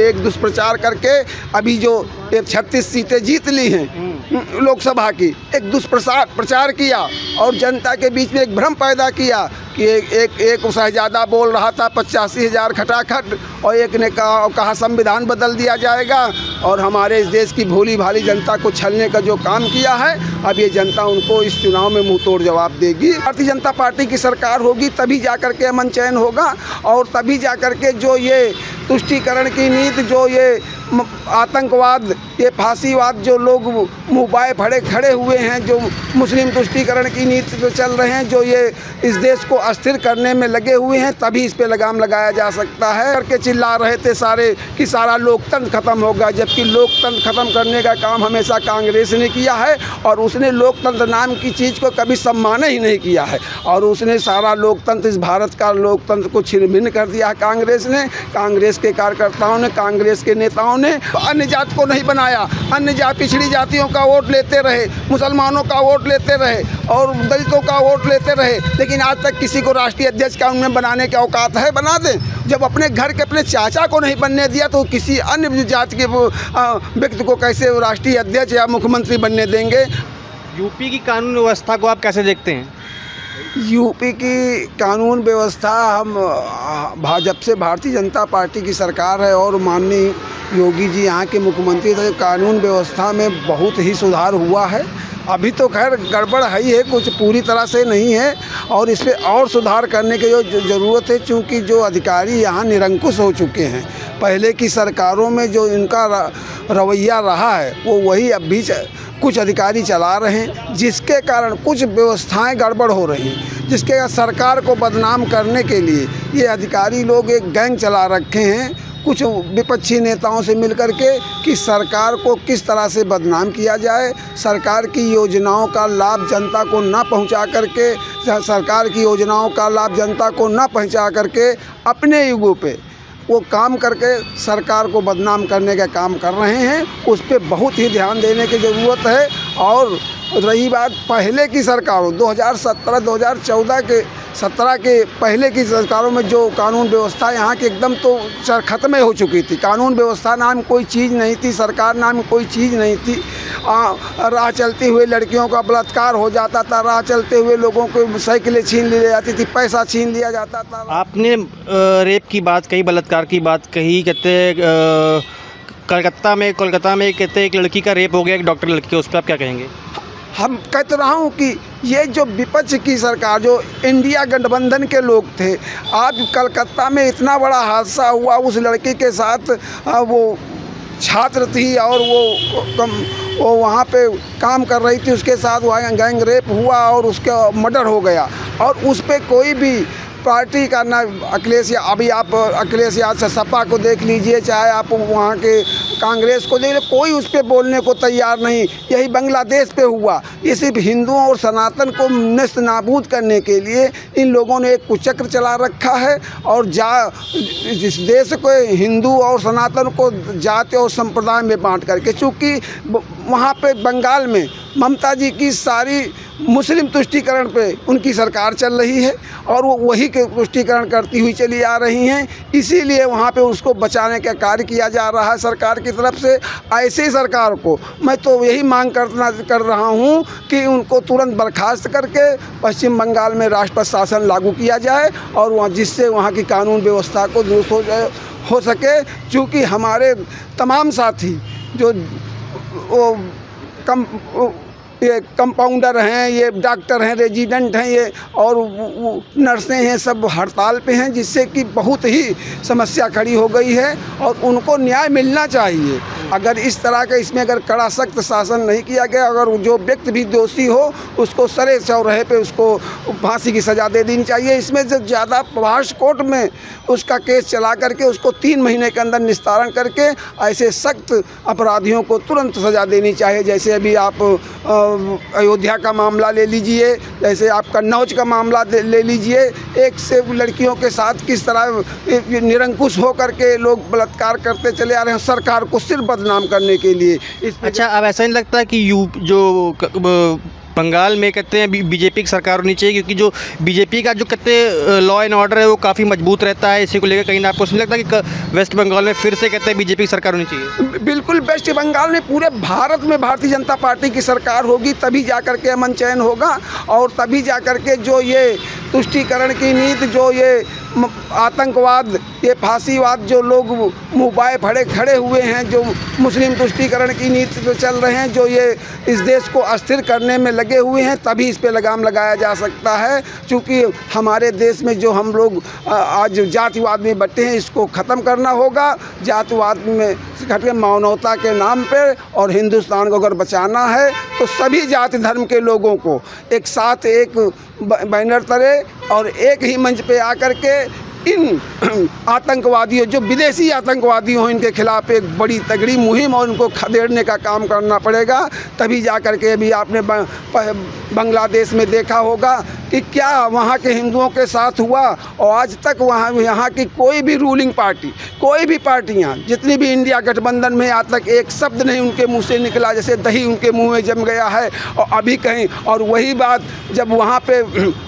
एक दुष्प्रचार करके अभी जो 36 सीटें जीत ली हैं लोकसभा की, एक दुष्प्रचार किया और जनता के बीच में एक भ्रम पैदा किया कि एक शहजादा बोल रहा था 85,000 खटाखट, और एक ने कहा संविधान बदल दिया जाएगा, और हमारे इस देश की भोली भाली जनता को छलने का जो काम किया है, अब ये जनता उनको इस चुनाव में मुंह तोड़ जवाब देगी। भारतीय जनता पार्टी की सरकार होगी तभी जा कर के अमन चैन होगा, और तभी जा कर के जो ये तुष्टीकरण की नीति, जो ये आतंकवाद, ये फांसीवाद, जो लोग मुँह बाए खड़े हुए हैं, जो मुस्लिम तुष्टीकरण की नीति पे चल रहे हैं, जो ये इस देश को अस्थिर करने में लगे हुए हैं, तभी इस पे लगाम लगाया जा सकता है। करके चिल्ला रहे थे सारे कि सारा लोकतंत्र खत्म होगा, जबकि लोकतंत्र खत्म करने का काम हमेशा कांग्रेस ने किया है, और उसने लोकतंत्र नाम की चीज़ को कभी सम्मान ही नहीं किया है, और उसने सारा लोकतंत्र, इस भारत का लोकतंत्र को छिन्न-भिन्न कर दिया है कांग्रेस ने। कांग्रेस के कार्यकर्ताओं ने, कांग्रेस के नेताओं ने अन्य जात को नहीं बनाया, अन्य पिछड़ी जातियों का वोट लेते रहे, मुसलमानों का वोट लेते रहे और दलितों का वोट लेते रहे, लेकिन आज तक किसी को राष्ट्रीय अध्यक्ष का उनमें बनाने की औकात है? बना दें। जब अपने घर के अपने चाचा को नहीं बनने दिया तो किसी अन्य जाति के व्यक्ति को कैसे राष्ट्रीय अध्यक्ष या मुख्यमंत्री बनने देंगे? यूपी की कानून व्यवस्था को आप कैसे देखते हैं? यूपी की कानून व्यवस्था, जब से भारतीय जनता पार्टी की सरकार है और माननीय योगी जी यहाँ के मुख्यमंत्री थे, कानून व्यवस्था में बहुत ही सुधार हुआ है। अभी तो खैर गड़बड़ है ही है, कुछ पूरी तरह से नहीं है, और इस पर और सुधार करने की जो ज़रूरत है, चूँकि जो अधिकारी यहाँ निरंकुश हो चुके हैं। पहले की सरकारों में जो इनका रवैया रहा है वो वही अब भी कुछ अधिकारी चला रहे हैं, जिसके कारण कुछ व्यवस्थाएं गड़बड़ हो रही हैं, जिसके सरकार को बदनाम करने के लिए ये अधिकारी लोग एक गैंग चला रखे हैं कुछ विपक्षी नेताओं से मिलकर के, कि सरकार को किस तरह से बदनाम किया जाए, सरकार की योजनाओं का लाभ जनता को ना पहुंचा करके, सरकार की योजनाओं का लाभ जनता को ना पहुंचा करके अपने युगों पे वो काम करके सरकार को बदनाम करने का काम कर रहे हैं। उस पर बहुत ही ध्यान देने की ज़रूरत है। और रही बात पहले की सरकारों 2017 के पहले की सरकारों में जो कानून व्यवस्था यहाँ की एकदम तो ख़त्म हो चुकी थी। कानून व्यवस्था नाम कोई चीज़ नहीं थी, सरकार नाम कोई चीज़ नहीं थी। राह चलते हुए लड़कियों का बलात्कार हो जाता था, राह चलते हुए लोगों को साइकिलें छीन ली जाती थी, पैसा छीन लिया जाता था। आपने रेप की बात कही, बलात्कार की बात कही, कहते कोलकाता में कहते एक लड़की का रेप हो गया, एक डॉक्टर लड़की, उस पर आप क्या कहेंगे? हम कह तो रहा हूँ कि ये जो विपक्ष की सरकार, जो इंडिया गठबंधन के लोग थे, आज कलकत्ता में इतना बड़ा हादसा हुआ, उस लड़की के साथ वो छात्र थी और वो वहाँ पे काम कर रही थी, उसके साथ वहाँ गैंग रेप हुआ और उसका मर्डर हो गया, और उस पर कोई भी पार्टी का ना अखिलेश, अभी आप अखिलेश यादव से सपा को देख लीजिए, चाहे आप वहाँ के कांग्रेस को देख लीजिए, कोई उस पर बोलने को तैयार नहीं। यही बांग्लादेश पे हुआ। ये सिर्फ हिंदुओं और सनातन को नष्ट नाबूद करने के लिए इन लोगों ने एक कुचक्र चला रखा है, और जिस देश को हिंदू और सनातन को जाति और संप्रदाय में बांट करके, चूँकि वहाँ पे बंगाल में ममता जी की सारी मुस्लिम तुष्टीकरण पे उनकी सरकार चल रही है, और वो वही के तुष्टीकरण करती हुई चली आ रही हैं, इसीलिए वहाँ पे उसको बचाने का कार्य किया जा रहा है सरकार की तरफ से। ऐसे सरकार को मैं तो यही मांग कर रहा हूँ कि उनको तुरंत बर्खास्त करके पश्चिम बंगाल में राष्ट्रपति शासन लागू किया जाए, और वहाँ जिससे वहाँ की कानून व्यवस्था को दुरुस्त हो सके। चूँकि हमारे तमाम साथी जो ये कंपाउंडर हैं, ये डॉक्टर हैं, रेजिडेंट हैं, ये और नर्सें हैं, सब हड़ताल पे हैं, जिससे कि बहुत ही समस्या खड़ी हो गई है, और उनको न्याय मिलना चाहिए। अगर इस तरह का इसमें अगर कड़ा सख्त शासन नहीं किया गया, अगर जो व्यक्ति भी दोषी हो उसको सरे चौराहे पे उसको फांसी की सज़ा दे देनी चाहिए। इसमें जो ज़्यादा प्रभाष कोर्ट में उसका केस चला करके उसको 3 महीने के अंदर निस्तारण करके ऐसे सख्त अपराधियों को तुरंत सज़ा देनी चाहिए। जैसे अभी आप अयोध्या का मामला ले लीजिए, जैसे आप कन्नौज का मामला ले लीजिए, एक से लड़कियों के साथ किस तरह निरंकुश हो करके लोग बलात्कार करते चले आ रहे हैं सरकार को सिर्फ बदनाम करने के लिए। अच्छा, अब ऐसा नहीं लगता कि जो बंगाल में कहते हैं बीजेपी की सरकार होनी चाहिए, क्योंकि जो बीजेपी का जो कहते हैं लॉ एंड ऑर्डर है वो काफ़ी मजबूत रहता है। इसी को लेकर कहीं ना आपको नहीं लगता कि वेस्ट बंगाल में फिर से कहते हैं बीजेपी की सरकार होनी चाहिए? बिल्कुल, वेस्ट बंगाल में पूरे भारत में भारतीय जनता पार्टी की सरकार होगी, तभी जा कर के अमन चैन होगा, और तभी जा कर के जो ये तुष्टीकरण की नीति, जो ये आतंकवाद, ये फांसीवाद, जो लोग मुँह बाए खड़े हुए हैं, जो मुस्लिम तुष्टीकरण की नीति पे चल रहे हैं, जो ये इस देश को अस्थिर करने में लगे हुए हैं, तभी इस पे लगाम लगाया जा सकता है। क्योंकि हमारे देश में जो हम लोग आज जातिवाद में बटे हैं, इसको ख़त्म करना होगा। जातिवाद में घट मानवता के नाम पे, और हिंदुस्तान को अगर बचाना है तो सभी जाति धर्म के लोगों को एक साथ एक बैनर तले और एक ही मंच पे आकर के इन आतंकवादियों, जो विदेशी आतंकवादी हों, इनके खिलाफ एक बड़ी तगड़ी मुहिम और उनको खदेड़ने का काम करना पड़ेगा। तभी जा कर के अभी आपने बांग्लादेश में देखा होगा कि क्या वहाँ के हिंदुओं के साथ हुआ, और आज तक यहाँ की कोई भी रूलिंग पार्टी, कोई भी पार्टियाँ, जितनी भी इंडिया गठबंधन में, आज तक एक शब्द नहीं उनके मुंह से निकला, जैसे दही उनके मुंह में जम गया है। और अभी कहीं, और वही बात जब वहाँ पे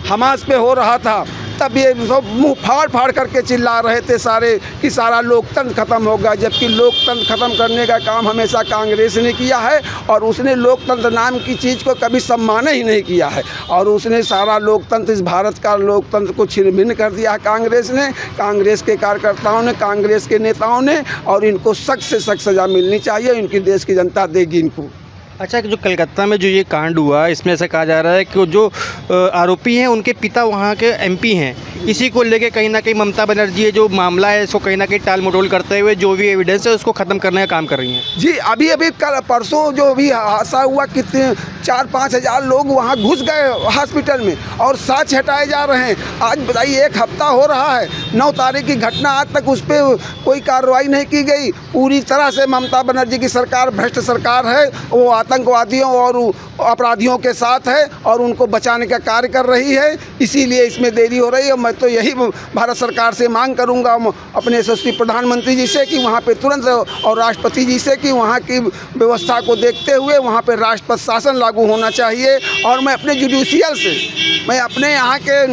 हमास पे हो रहा था, तब ये सब मुँह फाड़ करके चिल्ला रहे थे सारे कि सारा लोकतंत्र ख़त्म होगा, जबकि लोकतंत्र ख़त्म करने का काम हमेशा कांग्रेस ने किया है, और उसने लोकतंत्र नाम की चीज़ को कभी सम्मान ही नहीं किया है, और उसने सारा लोकतंत्र, इस भारत का लोकतंत्र को छिन्न भिन्न कर दिया है कांग्रेस ने, कांग्रेस के कार्यकर्ताओं ने, कांग्रेस के नेताओं ने, और इनको सख्त से सख्त सज़ा मिलनी चाहिए। इनकी देश की जनता देगी इनको। अच्छा, जो कलकत्ता में जो ये कांड हुआ, इसमें ऐसा कहा जा रहा है कि जो आरोपी हैं उनके पिता वहाँ के एमपी हैं। इसी को लेके कहीं ना कहीं ममता बनर्जी ये जो मामला है इसको कहीं ना कहीं टाल मटोल करते हुए जो भी एविडेंस है उसको ख़त्म करने का काम कर रही हैं। जी, अभी कल परसों जो भी हादसा हुआ, कितने 4-5 हज़ार लोग वहाँ घुस गए हॉस्पिटल में, और साक्ष्य हटाए जा रहे हैं। आज बताइए, 1 हफ्ता हो रहा है, 9 तारीख की घटना, आज तक उस पर कोई कार्रवाई नहीं की गई। पूरी तरह से ममता बनर्जी की सरकार भ्रष्ट सरकार है, वो आतंकवादियों और अपराधियों के साथ है, और उनको बचाने का कार्य कर रही है, इसीलिए इसमें देरी हो रही है। मैं तो यही भारत सरकार से मांग करूंगा, अपने यशस्वी प्रधानमंत्री जी से, कि वहाँ पे तुरंत, और राष्ट्रपति जी से, कि वहाँ की व्यवस्था को देखते हुए वहाँ पे राष्ट्रपति शासन लागू होना चाहिए। और मैं अपने जुडिशियल से, मैं अपने यहाँ के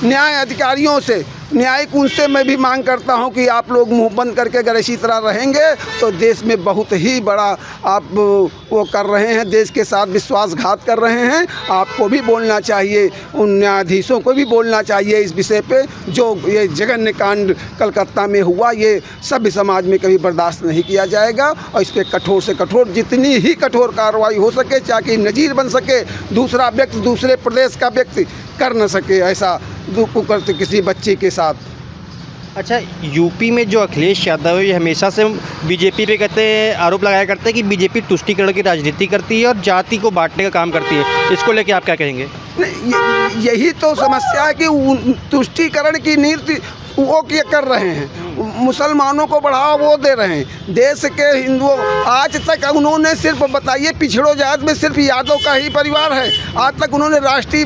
न्याय अधिकारियों से, न्यायिक उनसे मैं भी मांग करता हूं कि आप लोग मुंह बंद करके अगर इसी तरह रहेंगे तो देश में बहुत ही बड़ा आप वो कर रहे हैं, देश के साथ विश्वासघात कर रहे हैं। आपको भी बोलना चाहिए, उन न्यायाधीशों को भी बोलना चाहिए इस विषय पे। जो ये जघन्य कांड कलकत्ता में हुआ, ये सभ्य समाज में कभी बर्दाश्त नहीं किया जाएगा, और इस पर कठोर से कठोर, जितनी ही कठोर कार्रवाई हो सके, ताकि नज़ीर बन सके, दूसरा व्यक्ति, दूसरे प्रदेश का व्यक्ति कर न सके ऐसा कुकृत्य किसी बच्चे के साथ। अच्छा, यूपी में जो अखिलेश यादव है, ये हमेशा से बीजेपी पे कहते हैं, आरोप लगाया करते हैं कि बीजेपी तुष्टीकरण की राजनीति करती है और जाति को बांटने का काम करती है। इसको लेके आप क्या कहेंगे? यही तो समस्या है कि तुष्टीकरण की नीति वो क्या कर रहे हैं, मुसलमानों को बढ़ावा वो दे रहे हैं। देश के हिंदुओं, आज तक उन्होंने सिर्फ, बताइए, पिछड़ों जात में सिर्फ यादव का ही परिवार है। आज तक उन्होंने राष्ट्रीय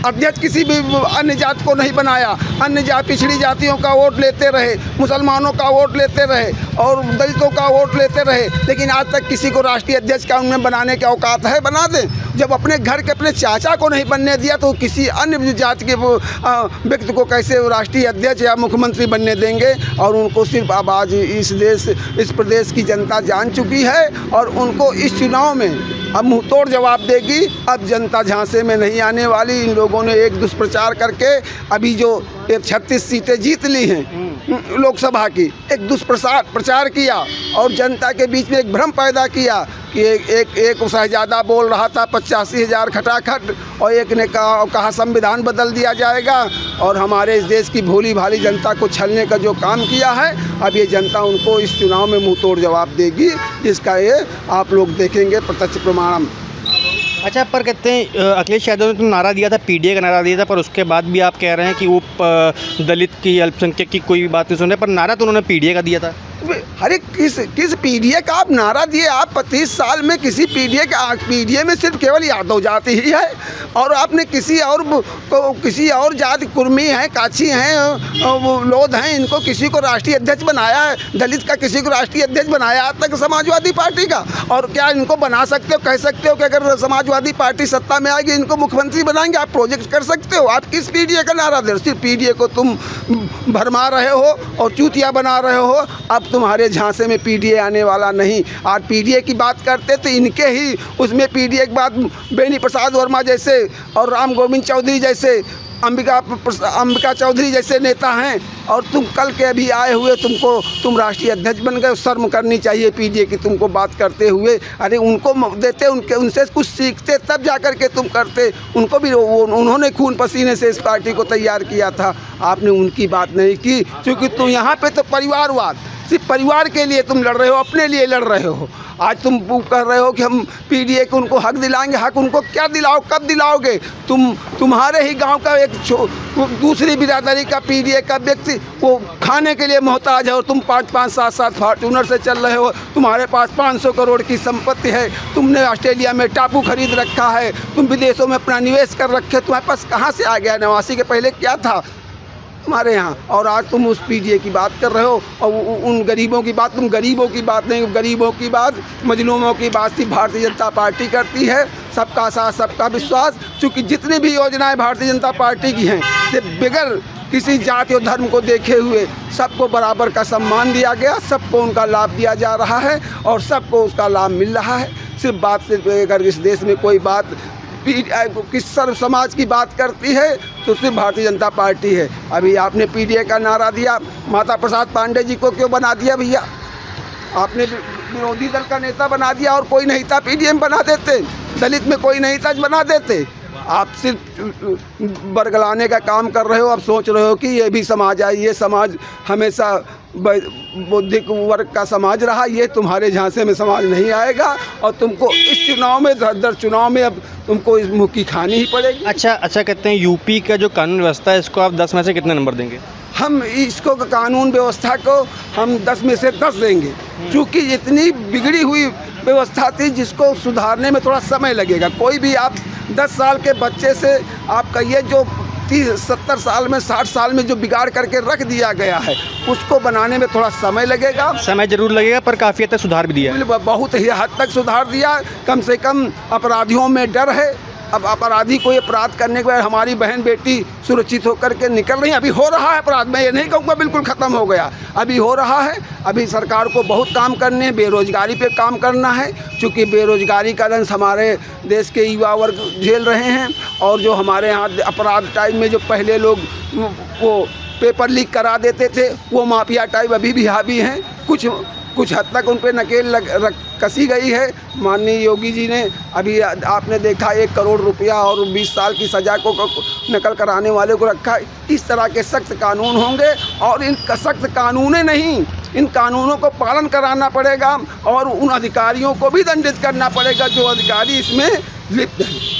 अध्यक्ष किसी भी अन्य जात को नहीं बनाया। अन्य पिछड़ी जातियों का वोट लेते रहे, मुसलमानों का वोट लेते रहे, और दलितों का वोट लेते रहे, लेकिन आज तक किसी को राष्ट्रीय अध्यक्ष का उन्हें बनाने की औकात है? बना दें। जब अपने घर के अपने चाचा को नहीं बनने दिया तो किसी अन्य जाति के व्यक्ति को कैसे राष्ट्रीय अध्यक्ष या मुख्यमंत्री बनने देंगे? और उनको सिर्फ अब आज इस प्रदेश की जनता जान चुकी है, और उनको इस चुनाव में अब मुंहतोड़ जवाब देगी। अब जनता झांसे में नहीं आने वाली। इन लोगों ने एक दुष्प्रचार करके अभी जो 36 सीटें जीत ली हैं लोकसभा की, एक दुष्प्रचार किया, और जनता के बीच में एक भ्रम पैदा किया कि एक शहजादा बोल रहा था 85,000 खटाखट, और एक ने कहा संविधान बदल दिया जाएगा, और हमारे इस देश की भोली भाली जनता को छलने का जो काम किया है, अब ये जनता उनको इस चुनाव में मुंहतोड़ जवाब देगी, जिसका ये आप लोग देखेंगे प्रत्यक्ष प्रमाण। अच्छा, पर कहते हैं अखिलेश यादव ने तो नारा दिया था, पीडीए का नारा दिया था, पर उसके बाद भी आप कह रहे हैं कि वो दलित की, अल्पसंख्यक की कोई भी बात नहीं सुन रहे, पर नारा तो उन्होंने पीडीए का दिया था। अरे किस पीडीए का आप नारा दिए? आप 25 साल में किसी पीडीए में सिर्फ केवल यादव जाति ही है, और आपने किसी और जाति, कुर्मी हैं, काछी हैं, वो लोध हैं, इनको किसी को राष्ट्रीय अध्यक्ष बनाया है? दलित का किसी को राष्ट्रीय अध्यक्ष बनाया आज तक समाजवादी पार्टी का? और क्या इनको बना सकते हो? कह सकते हो कि अगर समाजवादी पार्टी सत्ता में आएगी इनको मुख्यमंत्री बनाएंगे? आप प्रोजेक्ट कर सकते हो? आप किस पीडीए का नारा दे रहे हो? सिर्फ पीडीए को तुम भरमा रहे हो और चूतिया बना रहे हो। अब तुम्हारे झांसे में पीडीए आने वाला नहीं। आज पीडीए की बात करते तो इनके ही उसमें पीडीए के बाद बेनी प्रसाद वर्मा जैसे और राम गोविंद चौधरी जैसे, अंबिका चौधरी जैसे नेता हैं, और तुम कल के अभी आए हुए तुम राष्ट्रीय अध्यक्ष बन गए। शर्म करनी चाहिए पीडीए की तुमको बात करते हुए। अरे उनको देते, उनसे कुछ सीखते, तब जा कर के तुम करते। उनको भी उन्होंने खून पसीने से इस पार्टी को तैयार किया था, आपने उनकी बात नहीं की। क्योंकि तुम यहाँ पे तो परिवारवाद, सिर्फ परिवार के लिए तुम लड़ रहे हो, अपने लिए लड़ रहे हो। आज तुम कह रहे हो कि हम पीडीए को उनको हक दिलाएंगे। हक उनको क्या दिलाओ, कब दिलाओगे? तुम्हारे ही गांव का एक दूसरी बिरादरी का पीडीए का व्यक्ति वो खाने के लिए मोहताज है, और तुम 5-5, 7-7 फॉर्च्यूनर से चल रहे हो। तुम्हारे पास 500 करोड़ की संपत्ति है, तुमने ऑस्ट्रेलिया में टापू खरीद रखा है, तुम विदेशों में अपना निवेश कर रखे। तुम्हारे पास कहाँ से आ गया? 89 के पहले क्या था हमारे यहाँ? और आज तुम उस पीडीए की बात कर रहे हो, और उन गरीबों की बात, तुम गरीबों की बात नहीं, गरीबों की बात, मजलूमों की बात सिर्फ भारतीय जनता पार्टी करती है। सबका साथ, सबका विश्वास। चूँकि जितनी भी योजनाएं भारतीय जनता पार्टी की हैं, ये बगैर किसी जाति और धर्म को देखे हुए सबको बराबर का सम्मान दिया गया, सबको उनका लाभ दिया जा रहा है, और सबको उसका लाभ मिल रहा है। सिर्फ अगर इस देश में कोई बात किस सर्व समाज की बात करती है तो सिर्फ भारतीय जनता पार्टी है। अभी आपने पीडीए का नारा दिया, माता प्रसाद पांडे जी को क्यों बना दिया भैया? आपने विरोधी दल का नेता बना दिया, और कोई नहीं था पीडीए में बना देते, दलित में कोई नहीं था बना देते। आप सिर्फ बरगलाने का काम कर रहे हो। अब सोच रहे हो कि ये भी समाज है, ये समाज हमेशा बौद्धिक वर्ग का समाज रहा, ये तुम्हारे झांसे में समाज नहीं आएगा, और तुमको इस चुनाव में, दर चुनाव में अब तुमको इस मुँह की खानी ही पड़ेगी। अच्छा कहते हैं यूपी का जो कानून व्यवस्था है, इसको आप 10 में से कितने नंबर देंगे? हम इसको कानून व्यवस्था को हम 10 में से 10 देंगे, क्योंकि इतनी बिगड़ी हुई व्यवस्था थी जिसको सुधारने में थोड़ा समय लगेगा। कोई भी आप 10 साल के बच्चे से आप कहिए जो 30-70 साल में, 60 साल में जो बिगाड़ करके रख दिया गया है, उसको बनाने में थोड़ा समय लगेगा। समय जरूर लगेगा, पर काफ़ी हद तक सुधार भी दिया है। बहुत ही हद तक सुधार दिया। कम से कम अपराधियों में डर है। अब अपराधी को अपराध करने के बाद हमारी बहन बेटी सुरक्षित होकर के निकल रही है। अभी हो रहा है अपराध, मैं ये नहीं कहूँगा बिल्कुल ख़त्म हो गया, अभी हो रहा है। अभी सरकार को बहुत काम करने, बेरोज़गारी पे काम करना है, क्योंकि बेरोज़गारी का दंश हमारे देश के युवा वर्ग झेल रहे हैं। और जो हमारे यहाँ अपराध टाइप में जो पहले लोग वो पेपर लीक करा देते थे, वो माफिया टाइप अभी भी हावी हैं। कुछ हद तक उन पर नकेल कसी गई है। माननीय योगी जी ने अभी आपने देखा 1 करोड़ रुपया और 20 साल की सज़ा को नकल कराने वाले को रखा। इस तरह के सख्त कानून होंगे, और इन सख्त कानूनें नहीं, इन कानूनों को पालन कराना पड़ेगा, और उन अधिकारियों को भी दंडित करना पड़ेगा जो अधिकारी इसमें लिप्त हैं।